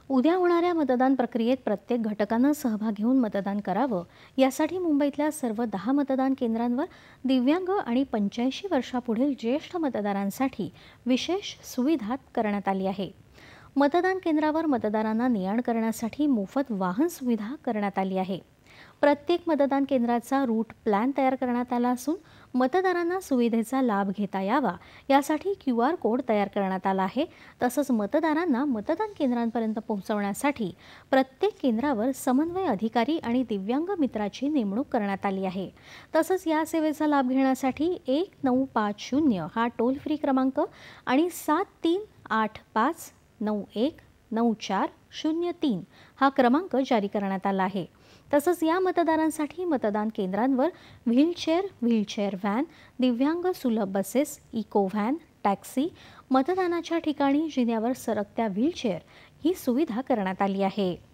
उद्या होणाऱ्या मतदान प्रक्रियेत प्रत्येक घटकानं सहभाग घेऊन मतदान करावं यासाठी मुंबईतल्या सर्व 10 मतदान केंद्रांवर दिव्यांग आणि 85 वर्षापुढील ज्येष्ठ मतदारांसाठी विशेष सुविधा करण्यात आली आहे। मतदान केंद्रावर मतदारांना ने-आण करण्यासाठी मोफत वाहन सुविधा करण्यात आली आहे। प्रत्येक मतदान केंद्राचा रूट प्लॅन तयार करण्यात आला असून मतदारांना सुविधेचा लाभ घेता यावा यासाठी QR कोड तयार करण्यात आला आहे। तसंच मतदारांना मतदान केंद्रांपर्यंत पोहोचवण्यासाठी प्रत्येक केंद्रावर समन्वय अधिकारी आणि दिव्यांग मित्राची नेमणूक करण्यात आली आहे। तसंच या सेवेचा लाभ घेण्यासाठी 1950 हा टोल फ्री क्रमांक आणि 7385919403 हा क्रमांक जारी करण्यात आला आहे। तसंच या मतदारांसाठी मतदान केंद्रांवर व्हीलचेअर व्हॅन, दिव्यांग सुलभ बसेस, इको व्हॅन, टॅक्सी, मतदानाच्या ठिकाणी जिन्यावर सरकत्या व्हीलचेअर ही सुविधा करण्यात आली आहे।